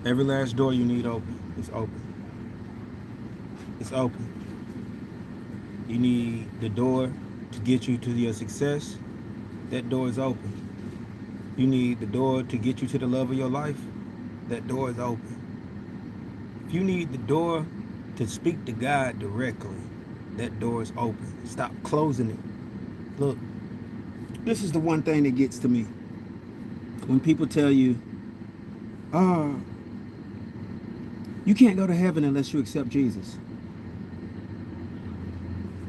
Every last door you need open. It's open. It's open. You need the door to get you to your success. That door is open. You need the door to get you to the love of your life. That door is open. If you need the door to speak to God directly, that door is open. Stop closing it. Look, this is the one thing that gets to me. When people tell you, oh, you can't go to heaven unless you accept Jesus.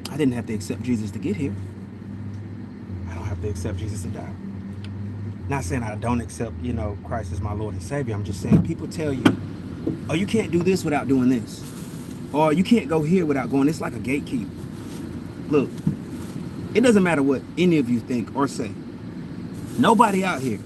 I didn't have to accept Jesus to get here. I don't have to accept Jesus to die. Not saying I don't accept, Christ as my Lord and Savior. I'm just saying people tell you, oh, you can't do this without doing this. Or you can't go here without going. It's like a gatekeeper. Look, it doesn't matter what any of you think or say. Nobody out here,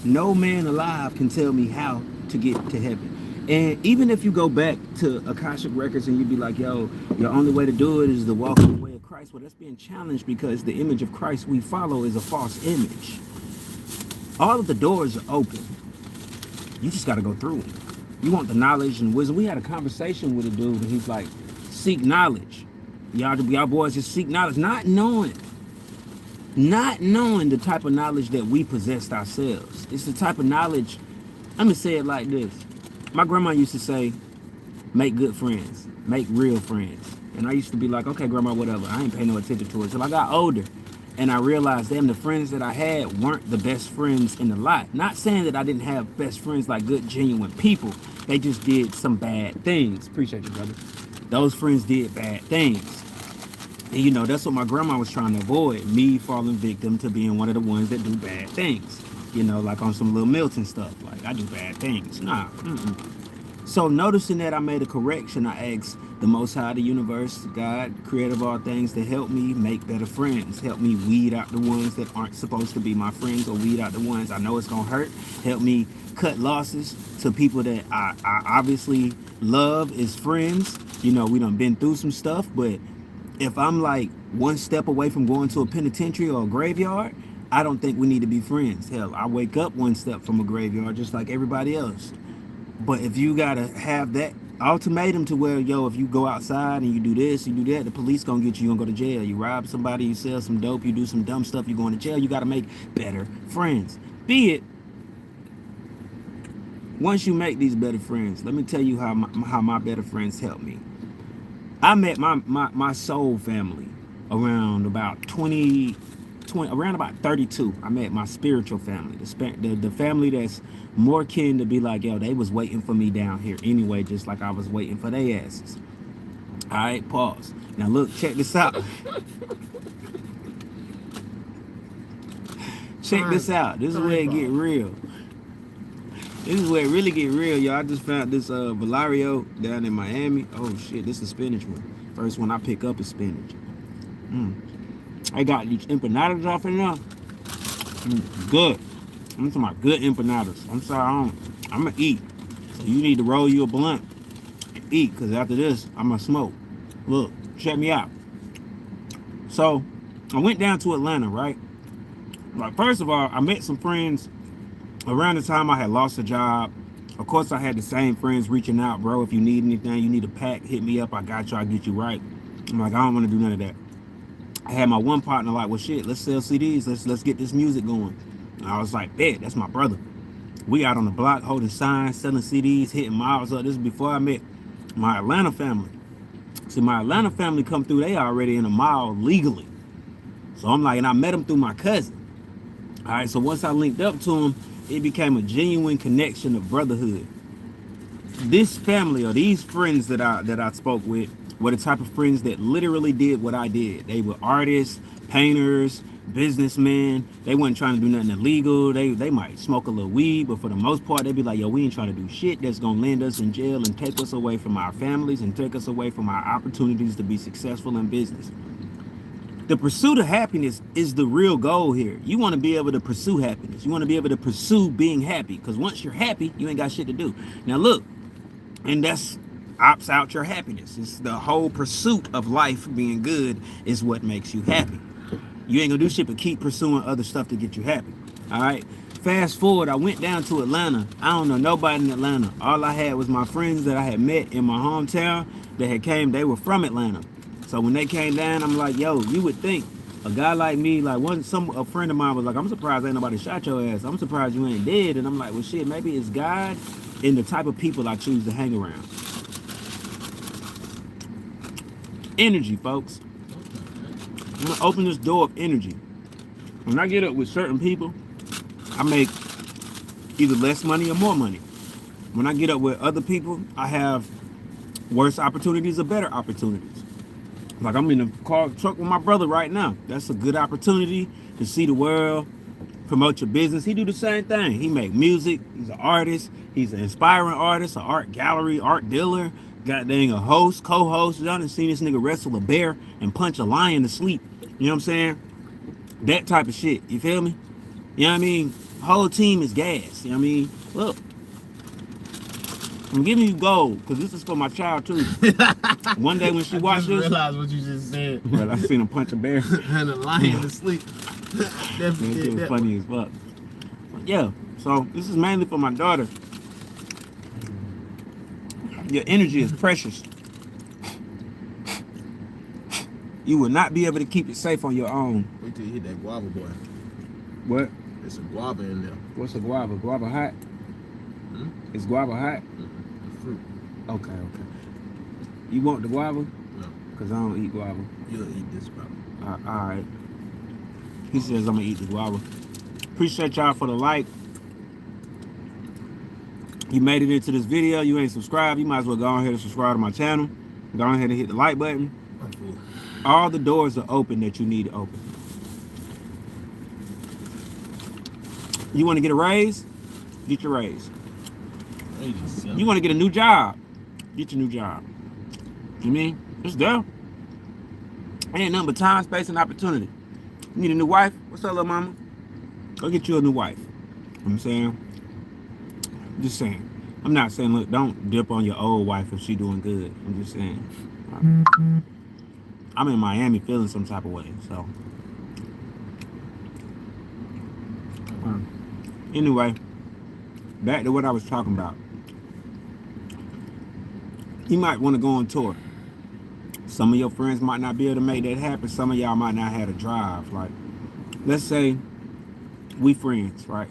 no man alive can tell me how to get to heaven. And even if you go back to Akashic Records and you be like, yo, your only way to do it is to walk in the way of Christ. Well, that's being challenged because the image of Christ we follow is a false image. All of the doors are open. You just got to go through them. You want the knowledge and wisdom. We had a conversation with a dude and he's like, seek knowledge. Y'all boys just seek knowledge, not knowing the type of knowledge that we possessed ourselves. It's the type of knowledge, I'm gonna say it like this. My grandma used to say, make good friends, make real friends. And I used to be like, okay, grandma, whatever. I ain't paying no attention to it. Till I got older and I realized, damn, the friends that I had weren't the best friends in the lot. Not saying that I didn't have best friends, like good, genuine people. They just did some bad things. Appreciate you, brother. Those friends did bad things. And that's what my grandma was trying to avoid, me falling victim to being one of the ones that do bad things. Like on some little Milton stuff. Like, I do bad things. Nah. So noticing that, I made a correction. I asked the Most High, the universe, God, creator of all things, to help me make better friends. Help me weed out the ones that aren't supposed to be my friends, or weed out the ones I know it's going to hurt. Help me cut losses to people that I obviously love as friends. We done been through some stuff, but if I'm like one step away from going to a penitentiary or a graveyard, I don't think we need to be friends. Hell, I wake up one step from a graveyard just like everybody else. But if you gotta have that ultimatum to where, yo, if you go outside and you do this, you do that, the police gonna get you, you're gonna go to jail. You rob somebody, you sell some dope, you do some dumb stuff, you going to jail. You gotta make better friends. Be it, once you make these better friends, let me tell you how my better friends help me. I met my soul family around about 20, around about 32. I met my spiritual family, the family that's more kin to be like, yo, they was waiting for me down here anyway, just like I was waiting for their asses. All right, pause. Now look, check this out. Check this out. This is where it get real. This is where it really get real, y'all. I just found this Valario down in Miami. Oh shit, this is spinach one. First one I pick up is spinach. I got these empanadas off in there. Good. I'm talking about good empanadas. I'm sorry, I'm gonna eat. So you need to roll you a blunt and eat, because after this, I'm gonna smoke. Look, check me out. So I went down to Atlanta, right? Like, first of all, I met some friends around the time I had lost a job. Of course, I had the same friends reaching out, bro. If you need anything, you need a pack, hit me up. I got you. I'll get you right. I'm like, I don't want to do none of that. I had my one partner like, well, shit, let's sell CDs. Let's get this music going. And I was like, bet, that's my brother. We out on the block holding signs, selling CDs, hitting miles up. This is before I met my Atlanta family. See, my Atlanta family come through, they already in a mile legally. So I'm like, and I met them through my cousin. All right, so once I linked up to him, it became a genuine connection of brotherhood. This family, or these friends that I spoke with, were the type of friends that literally did what I did. They were artists, painters, businessmen. They wasn't trying to do nothing illegal. They might smoke a little weed, but for the most part, they'd be like, yo, we ain't trying to do shit that's gonna land us in jail and take us away from our families and take us away from our opportunities to be successful in business. The pursuit of happiness is the real goal here. You want to be able to pursue happiness. You want to be able to pursue being happy, because once you're happy, you ain't got shit to do. Now look, and that's opts out your happiness. It's the whole pursuit of life being good is what makes you happy. You ain't gonna do shit but keep pursuing other stuff to get you happy. All right. fast forward, I went down to Atlanta. I don't know nobody in Atlanta. All I had was my friends that I had met in my hometown that had came. They were from Atlanta. So when they came down, I'm like, yo, you would think a guy like me, like a friend of mine was like, I'm surprised ain't nobody shot your ass. I'm surprised you ain't dead. And I'm like, well, shit, maybe it's God and the type of people I choose to hang around. Energy, folks. I'm gonna open this door of energy. When I get up with certain people, I make either less money or more money. When I get up with other people, I have worse opportunities or better opportunities. Like I'm in a truck with my brother right now. That's a good opportunity to see the world, promote your business. He do the same thing. He make music. He's an artist. He's an inspiring artist, an art gallery, art dealer. God dang, a host, co-host. Y'all done seen this nigga wrestle a bear and punch a lion to sleep. You know what I'm saying? That type of shit. You feel me? You know what I mean? Whole team is gas. You know what I mean? Look. I'm giving you gold because this is for my child too. One day when she watches this, realize what you just said. Well, I seen him punch a bear and a lion to sleep. It was funny as fuck. But yeah, so this is mainly for my daughter. Your energy is precious. You will not be able to keep it safe on your own. Wait till you hit that guava, boy. What? There's some guava in there. What's a guava? Guava hot? Is guava hot? Fruit. Okay. You want the guava? No. Because I don't eat guava. You'll eat this, bro. All right. He says I'm going to eat the guava. Appreciate y'all for the like. You made it into this video. You ain't subscribed. You might as well go ahead and subscribe to my channel. Go ahead and hit the like button. All the doors are open that you need to open. You want to get a raise? Get your raise. You want to get a new job? Get your new job. You mean? It's there. Ain't nothing but time, space, and opportunity. You need a new wife? What's up, little mama? Go get you a new wife. You know what I'm saying? Just saying. I'm not saying, look, don't dip on your old wife if she doing good. I'm just saying. I'm in Miami feeling some type of way, so. Anyway, back to what I was talking about. You might want to go on tour. Some of your friends might not be able to make that happen. Some of y'all might not have a drive. Like, let's say we friends, right?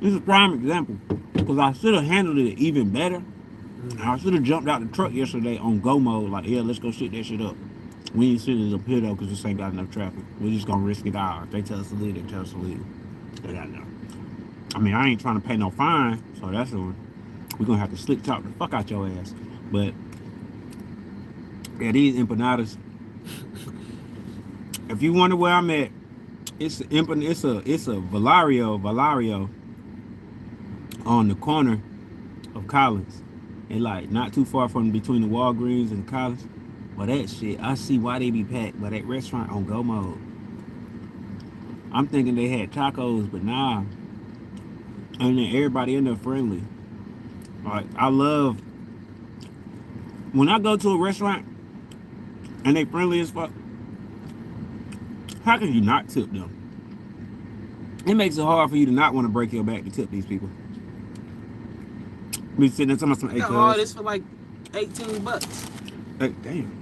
This is a prime example because I should have handled it even better. I should have jumped out the truck yesterday on go mode. Like, yeah, let's go sit that shit up. We ain't sitting up here though because this ain't got enough traffic. We're just gonna risk it all. If they tell us to leave, they tell us to leave. They got enough. I mean, I ain't trying to pay no fine, so that's one. We're gonna have to slick talk the fuck out your ass. But yeah, these empanadas. If you wonder where I'm at, it's a Valario on the corner of Collins. And like not too far from between the Walgreens and Collins. But that shit, I see why they be packed. But that restaurant on go mode. I'm thinking they had tacos, but nah. And then everybody in there friendly. Like, I love when I go to a restaurant and they friendly as fuck. How can you not tip them? It makes it hard for you to not want to break your back to tip these people. Be sitting there talking about some I got all this for like $18. Hey, damn.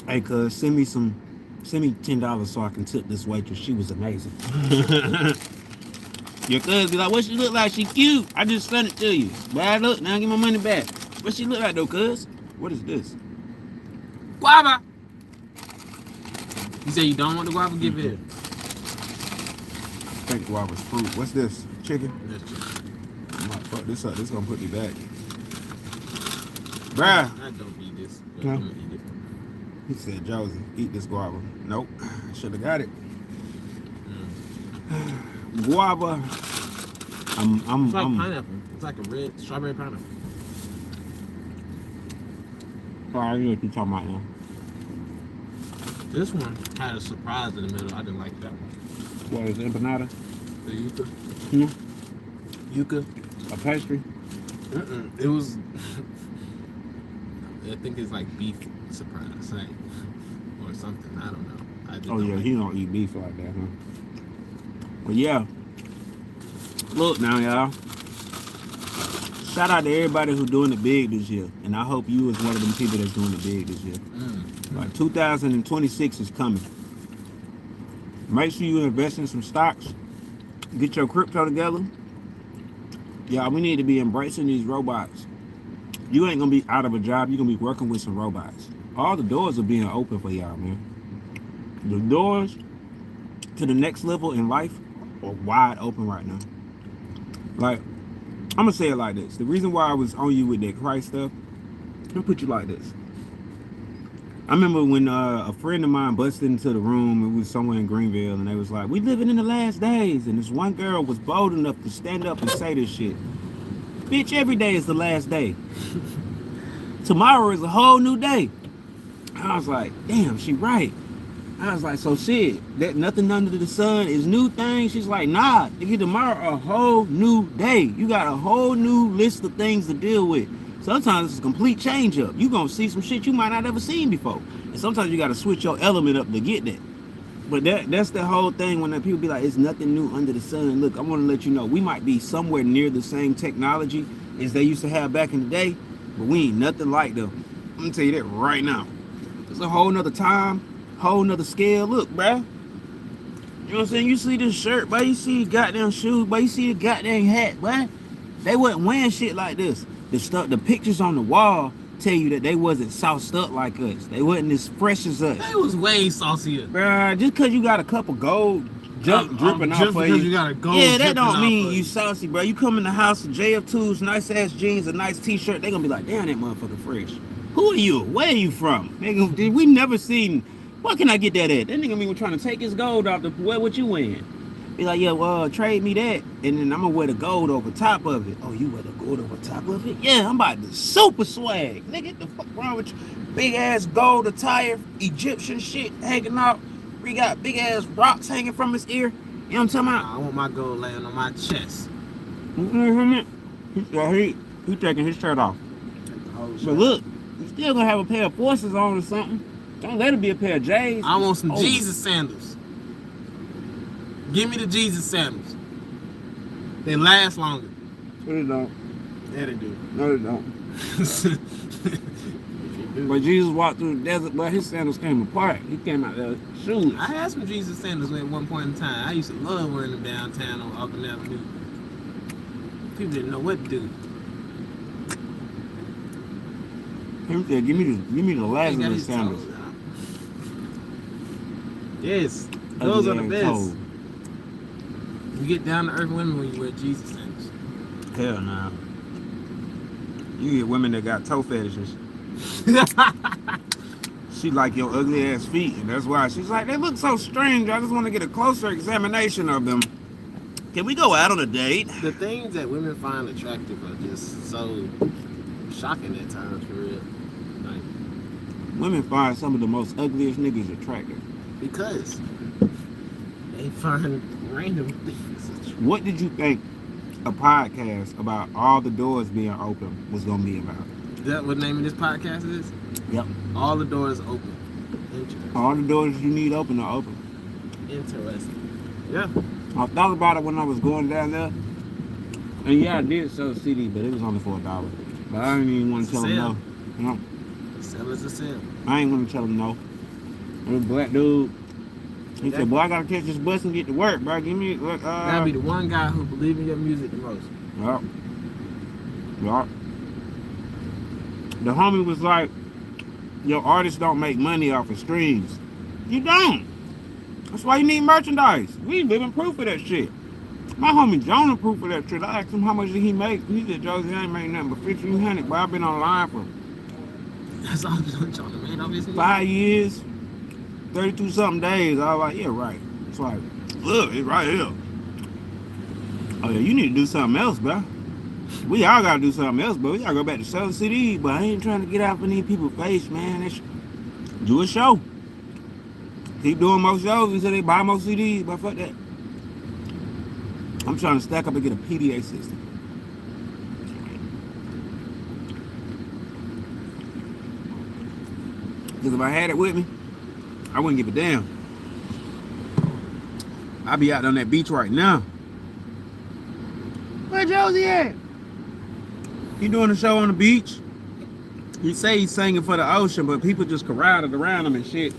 Hey, cuz, send me $10 so I can tip this waitress. She was amazing. Your cuz be like, what she look like? She cute. I just sent it to you. Bad look, now get my money back. What she look like though, cuz? What is this? Guava! You say you don't want the guava? Give it. I think guava's fruit. What's this? Chicken? That's chicken. I might fuck this up. This gonna put me back. Bruh. I don't eat this. Huh? I'm gonna eat it. He said, Josie, eat this guava. Nope. Should have got it. Guava. It's like pineapple. It's like a red strawberry pineapple. Oh, I know what you're talking about now. This one had a surprise in the middle. I didn't like that one. What is it, empanada? The yuca. Yuca? A pastry? It was. I think it's like beef surprise, right? Or something. I don't know. Oh yeah, he don't eat beef like that, huh? But yeah, Look now, y'all. Shout out to everybody who's doing it big this year. And I hope you is one of them people that's doing it big this year. Like 2026 is coming. Make sure you invest in some stocks. Get your crypto together. Yeah, we need to be embracing these robots. You ain't gonna be out of a job. You're gonna be working with some robots. All the doors are being open for y'all, man. The doors to the next level in life are wide open right now. Like, I'm gonna say it like this. The reason why I was on you with that Christ stuff, let me put you like this. I remember when a friend of mine busted into the room. It was somewhere in Greenville, and they was like, "We living in the last days." And this one girl was bold enough to stand up and say this shit. Bitch, every day is the last day. Tomorrow is a whole new day. I was like, damn, she right. I was like, so shit, that nothing under the sun is new thing. She's like, nah, nigga, tomorrow a whole new day. You got a whole new list of things to deal with. Sometimes it's a complete change up. You gonna see some shit you might not ever seen before. And sometimes you gotta switch your element up to get that. But that's the whole thing when people be like, it's nothing new under the sun. Look, I want to let you know, we might be somewhere near the same technology as they used to have back in the day, but we ain't nothing like them. I'm gonna tell you that right now. It's a whole nother time, whole nother scale. Look, bruh. You know what I'm saying? You see this shirt, but you see the goddamn shoes, but you see the goddamn hat, but they wasn't wearing shit like this. The pictures on the wall tell you that they wasn't sauced up like us. They wasn't as fresh as us. They was way saucier. Bruh, just because you got a couple gold dripping off of you got a gold that don't mean you saucy, bro. You come in the house with JF2s, nice ass jeans, a nice t-shirt, they gonna be like, damn, that motherfucker fresh. Who are you? Where are you from? Nigga, we never seen, what can I get that at? That nigga be trying to take his gold off the, wear what you wearing. Be like, yeah, well, trade me that, and then I'm gonna wear the gold over top of it. Oh, you wear the gold over top of it? Yeah, I'm about to super swag. Nigga, the fuck wrong with you? Big ass gold attire, Egyptian shit hanging out. We got big ass rocks hanging from his ear. You know what I'm talking about? I want my gold laying on my chest. He taking his shirt off. But look, you still gonna have a pair of forces on or something. Don't let it be a pair of J's. I want some Jesus sandals. Give me the Jesus sandals. They last longer. But it don't. Yeah, they do. No, they don't. But Jesus walked through the desert, but his sandals came apart. He came out there shoeless. I had some Jesus sandals at one point in time. I used to love wearing them downtown on Auburn Avenue. People didn't know what to do. Him said, give me the Lazarus sandals. Yes, those are the best. You get down to earth women when you wear Jesus sandals. Hell nah. You get women that got toe fetishes. She like your ugly ass feet, and that's why she's like, they look so strange. I just want to get a closer examination of them. Can we go out on a date? The things that women find attractive are just so shocking at times, for real. Like, women find some of the most ugliest niggas attractive. Because they find random things. What did you think a podcast about all the doors being open was gonna be about? Is that what the name of this podcast is? Yep. All the doors open. Interesting. All the doors you need open are open. Interesting. Yeah. I thought about it when I was going down there. And yeah, I did sell a CD, but it was only for $1. But I didn't even want to tell them no. No. Sell is a sale. I ain't want to tell them no. And the black dude, he said, boy, I gotta catch this bus and get to work, bro. Give me that'd be the one guy who believes in your music the most. Yup. Yup. The homie was like, your artists don't make money off of streams. You don't. That's why you need merchandise. We living proof of that shit. My homie Jonah proof of that shit. I asked him how much did he make. He said, Josie, I ain't made nothing but $1,500, but I've been online for That's all Jonah made, obviously. 5 years, 32 something days. I was like, yeah, right. It's like, look, it's right here. Oh yeah, you need to do something else, bro. We all gotta do something else, but we gotta go back to selling CDs. But I ain't trying to get out in these people's face, man. Do a show. Keep doing more shows until they buy more CDs, but fuck that. I'm trying to stack up and get a PDA system. Because if I had it with me, I wouldn't give a damn. I'd be out on that beach right now. Josie at? He doing a show on the beach. He say he's singing for the ocean, but people just crowded around him and shit.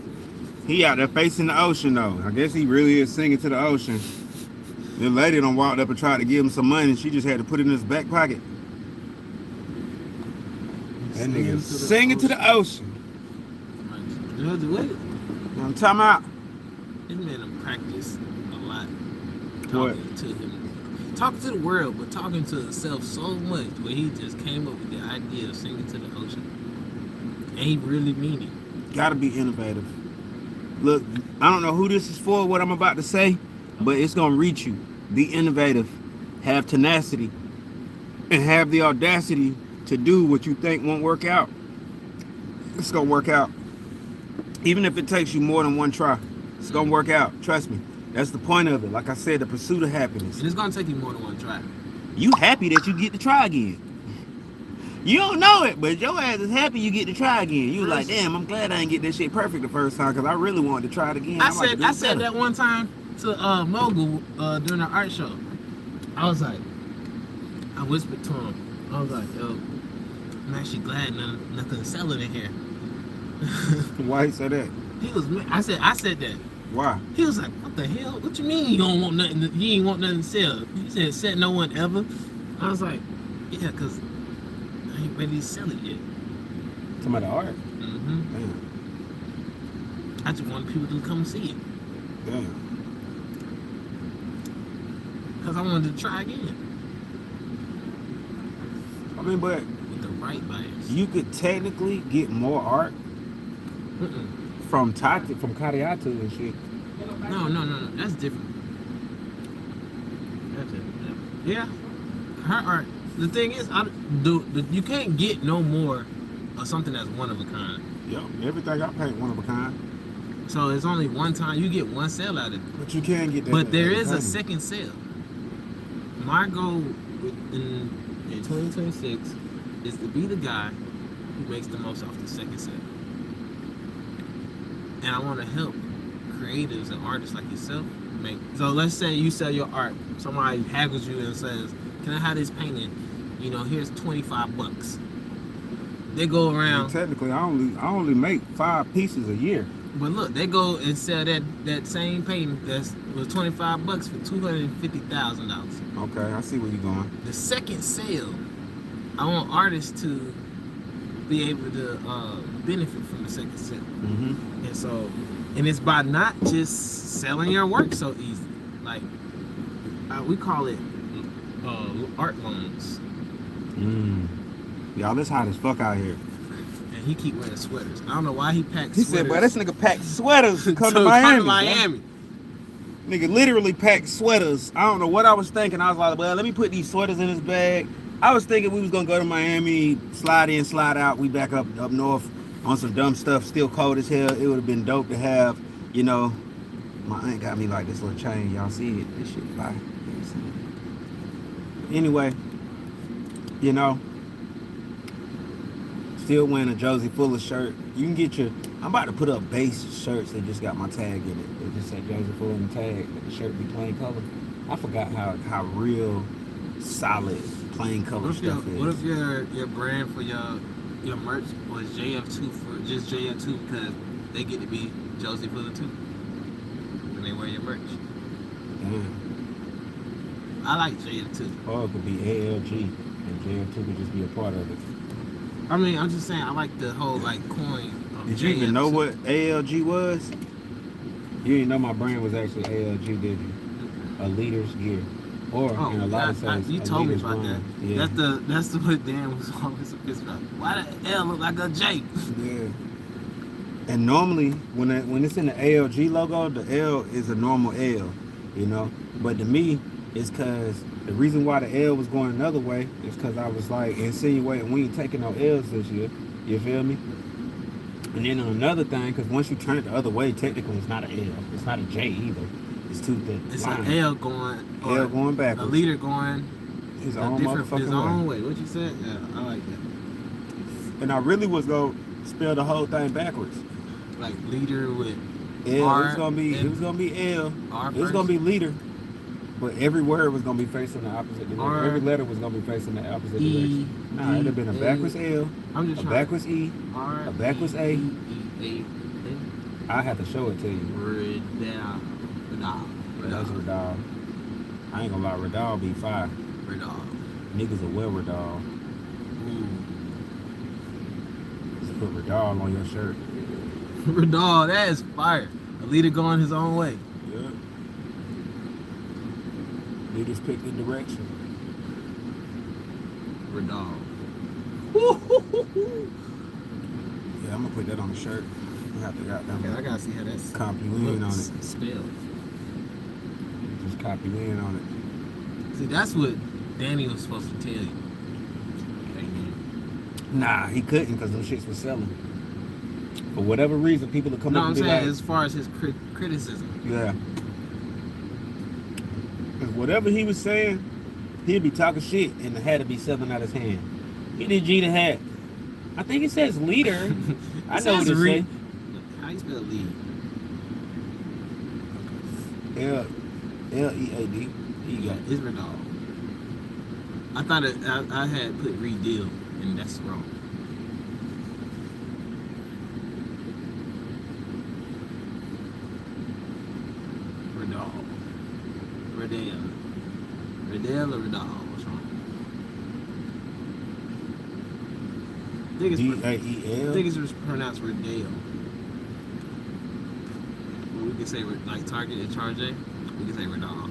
He out there facing the ocean though. I guess he really is singing to the ocean. The lady done walked up and tried to give him some money, and she just had to put it in his back pocket. That nigga singing to the ocean. Josie, what? I'm talking about. This man done practiced a lot. What? Talking to him. Talking to the world, but talking to himself so much where he just came up with the idea of singing to the ocean. And he really mean it. Gotta be innovative. Look, I don't know who this is for, what I'm about to say, but it's gonna reach you. Be innovative. Have tenacity. And have the audacity to do what you think won't work out. It's gonna work out. Even if it takes you more than one try, it's gonna work out. Trust me. That's the point of it. Like I said, the pursuit of happiness. And it's gonna take you more than one try. You happy that you get to try again. You don't know it, but your ass is happy you get to try again. You like, damn, I'm glad I didn't get this shit perfect the first time because I really wanted to try it again. I said that one time to Mogul during the art show. I was like, I whispered to him. I was like, yo, I'm actually glad nothing's selling in here. Why he said that? He was. I said that. Why? He was like, what the hell? What you mean you don't want nothing? You ain't want nothing to sell? You said no one ever. I was like, yeah, cause I ain't ready to sell it yet. Talking about the art? Mm-hmm. Damn. I just want people to come see it. Damn. Cause I wanted to try again. I mean, but With the right bias. you could technically get more art from Kadiatu and shit. No. That's different. That's it. Yeah. Her art. The thing is, you can't get no more of something that's one of a kind. Yo, everything I paint one of a kind. So it's only one time you get one sale out of it. But you can get that. But there is a painting. second sale. My goal in 2026 is to be the guy who makes the most off the second sale. And I want to help creatives and artists like yourself make. So let's say you sell your art. Somebody haggles you and says, "Can I have this painting? You know, here's $25." They go around. And technically, I only make 5 pieces a year. But look, they go and sell that same painting that was $25 for $250,000. Okay, I see where you're going. The second sale, I want artists to be able to benefit from the second sale. Mm-hmm. And so, and it's by not just selling your work so easy. Like, we call it art loans. Y'all, it's hot as fuck out here. And he keep wearing sweaters. I don't know why he packs He sweaters. said, "Boy, this nigga packed sweaters to come to Come Miami." to Miami. Nigga literally packed sweaters. I don't know what I was thinking. I was like, well, let me put these sweaters in his bag. I was thinking we was gonna go to Miami, slide in, slide out. We back up north on some dumb stuff. Still cold as hell. It would have been dope to have, you know. My aunt got me like this little chain. Y'all see it? This shit fire. Anyway, you know, still wearing a Josie Fuller shirt. You can get your. I'm about to put up base shirts that just got my tag in it. They just say Josie Fuller in the tag, but the shirt be plain color. I forgot how real solid plain color stuff is. What if your brand for your merch was JF2 for just JF2 because they get to be Josie Fuller too when they wear your merch? Damn. I like JF2. Or it could be ALG, and JF2 could just be a part of it. I mean, I'm just saying I like the whole like coin. Of Did you even JF2. know what ALG was? You didn't know my brand was actually ALG, did you? A leader's gear. Or in a lot of sense, you a told me leader's about brand. that. Yeah. That's the what Dan was always pissed about. Why the L look like a J? Yeah. And normally, when it's in the ALG logo, the L is a normal L, you know. But to me, it's because the reason why the L was going another way is because I was like insinuating we ain't taking no L's this year. You feel me? And then another thing, because once you turn it the other way, technically it's not an L. It's not a J either. It's two things. It's an L going. L going backwards. A leader going. His A own different, motherfucking his way. own way. What you said? Yeah, I like that. And I really was gonna spell the whole thing backwards. Like leader with L. R It was gonna be and L. R It was gonna be leader. But every word was gonna be facing the opposite direction. R, Every letter was gonna be facing the opposite E, direction. Nah, it'd have been a D, backwards A. L, I'm just a trying. backwards E, R, a backwards A. E, I have to show it to you. Redal. That's Radal. I ain't gonna lie, Radal be fire. Redal. Niggas will wear Radal. Ooh. Just put Radal on your shirt. Redal, that is fire. A leader going his own way. Yeah. Niggas pick the direction. Redal. Yeah, I'm gonna put that on the shirt. I have to Okay, I gotta see how that's copy in on it. spelled. Just copy in on it. See, that's what Danny was supposed to tell you. Nah, he couldn't because them shits was selling. For whatever reason, people would come No, up I'm and be saying like, as far as his criticism. yeah. 'Cause whatever he was saying, he'd be talking shit and it had to be something out his hand. He did Gina hat. I think it says leader. I know what it says. How you spell lead? Lead. Yeah, it's Redal. I thought I had put redeal, and that's wrong. Redal or Redal? What's wrong? I think it's pronounced Redale. Well, we can say like Target and Charge A. We can say Redal.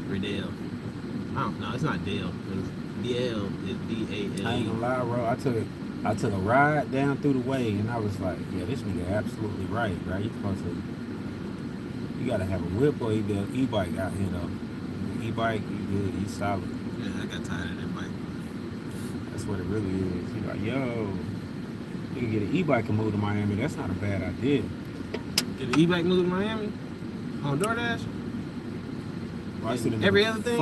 Redale. I don't know. It's not Dale. DL is DAL. I ain't gonna lie, bro. I took a ride down through the way, and I was like, yeah, this nigga absolutely right, bro. You supposed to. You gotta have a whip or either an e-bike out here though. E-bike, you good, you solid. Yeah, I got tired of that bike. That's what it really is. You like, yo, you can get an e-bike and move to Miami. That's not a bad idea. Get an e-bike move to Miami on DoorDash. Well, I see the Every nigga other thing?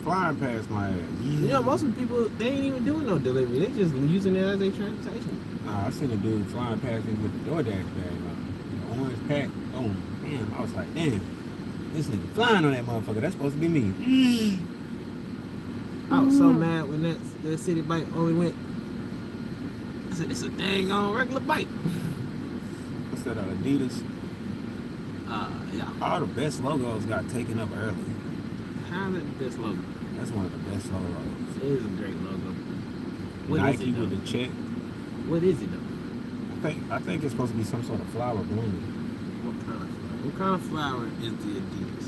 flying past my ass. You know, most of the people, they ain't even doing no delivery. They just using it as their transportation. Nah, I seen a dude flying past me with the DoorDash bag on. The orange pack. Oh, damn. I was like, damn. This nigga flying on that motherfucker. That's supposed to be me. I was so mad when that city bike only went. I said, it's a dang on regular bike. What's that, Adidas? Yeah. All the best logos got taken up early. How's it the best logo? That's one of the best logos. It is a great logo. What Nike is it, with though? the check. What is it though? I think it's supposed to be some sort of flower blooming. What kind of flower is the Adidas?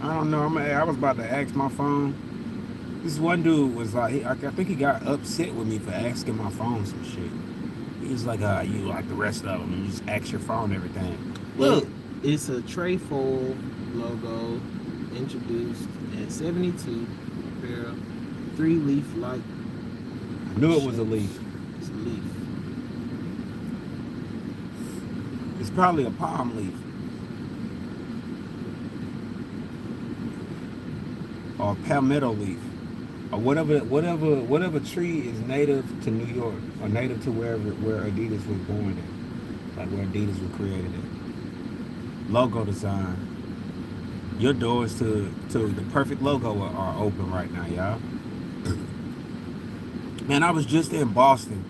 I don't know. I was about to ask my phone. This one dude was like, I think he got upset with me for asking my phone some shit. He was like, you like the rest of them, you just ask your phone everything. Look, it's a Trefoil logo introduced at 72 pair 3-leaf like. I knew it was a leaf. It's a leaf. It's probably a palm leaf. Or a palmetto leaf. Or whatever tree is native to New York or native to where Adidas was born at. Like where Adidas was created at. Logo design. Your doors to the perfect logo are open right now, y'all. Man, I was just in Boston.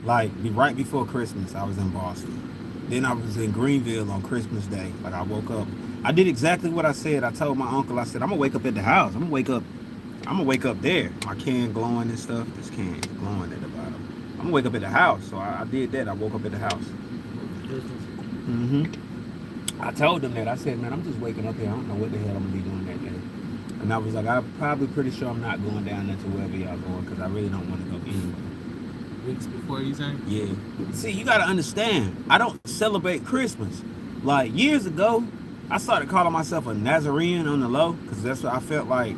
Like right before Christmas, I was in Boston. Then I was in Greenville on Christmas Day. Like I woke up. I did exactly what I said. I told my uncle, I said, I'm gonna wake up at the house. I'm gonna wake up there. My can glowing and stuff. This can is glowing at the bottom. I'm gonna wake up at the house. So I did that. I woke up at the house. I told them that. I said, man, I'm just waking up here. I don't know what the hell I'm gonna be doing that day. And I was like, I'm probably pretty sure I'm not going down there to wherever y'all going because I really don't want to go anywhere. Weeks before you say? Yeah. See, you gotta understand. I don't celebrate Christmas. Like years ago, I started calling myself a Nazarene on the low because that's what I felt like.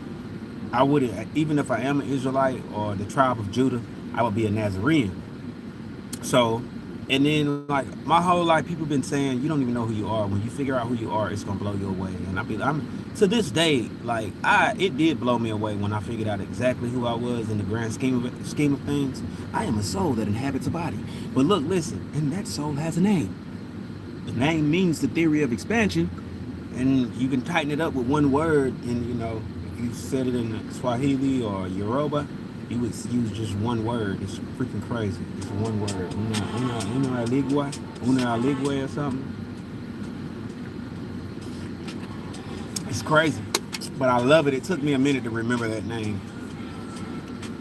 I would, even if I am an Israelite or the tribe of Judah, I would be a Nazarene. So, and then like my whole life, people been saying you don't even know who you are. When you figure out who you are, it's gonna blow you away. And I'm to this day, like it did blow me away when I figured out exactly who I was in the grand scheme of things. I am a soul that inhabits a body. But look, listen, and that soul has a name. The name means the theory of expansion. and you can tighten it up with one word. And you know, if you said it in Swahili or Yoruba, you would use just one word. It's freaking crazy. It's one word. Una aligua or something. It's crazy, but I love it. It took me a minute to remember that name.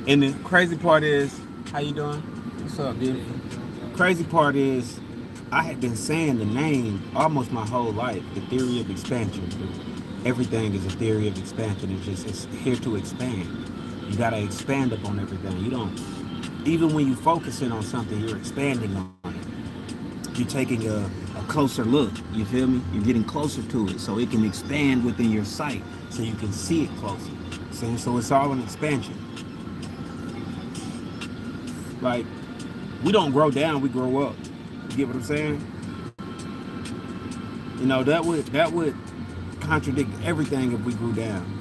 And the crazy part is, how you doing? What's up, dude? Crazy part is, I had been saying the name almost my whole life. The theory of expansion. Everything is a theory of expansion. It's here to expand. You gotta expand upon everything. You don't. Even when you focusing on something, you're expanding on it. You're taking a closer look. You feel me? You're getting closer to it, so it can expand within your sight, so you can see it closer. See? So it's all an expansion. Like, we don't grow down, we grow up. You get what I'm saying? You know, that would contradict everything if we grew down.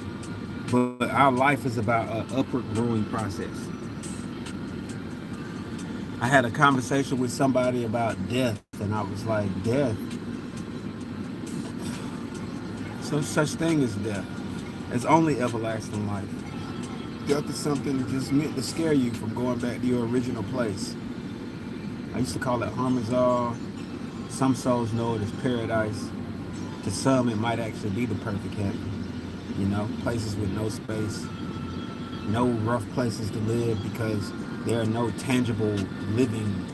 But our life is about an upward growing process. I had a conversation with somebody about death, and I was like, death? So such thing as death. It's only everlasting life. Death is something just meant to scare you from going back to your original place. I used to call it Harmazal. Some souls know it as paradise. To some, it might actually be the perfect heaven. You know, places with no space, no rough places to live because there are no tangible living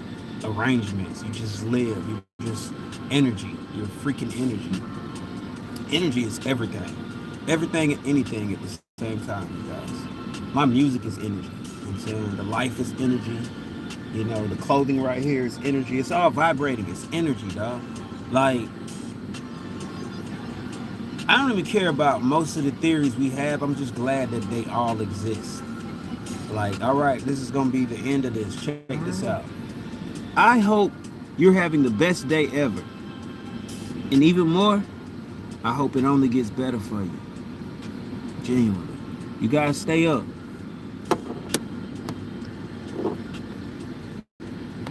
arrangements. You just live. You just energy. You're freaking energy. Energy is everything. Everything and anything at the same time, you guys. My music is energy. You know what I'm saying? The life is energy. You know, the clothing right here is energy. It's all vibrating. It's energy, dog. Like, I don't even care about most of the theories we have. I'm just glad that they all exist. Like, all right, this is going to be the end of this. Check this out. I hope you're having the best day ever. And even more, I hope it only gets better for you. Genuinely. You guys stay up.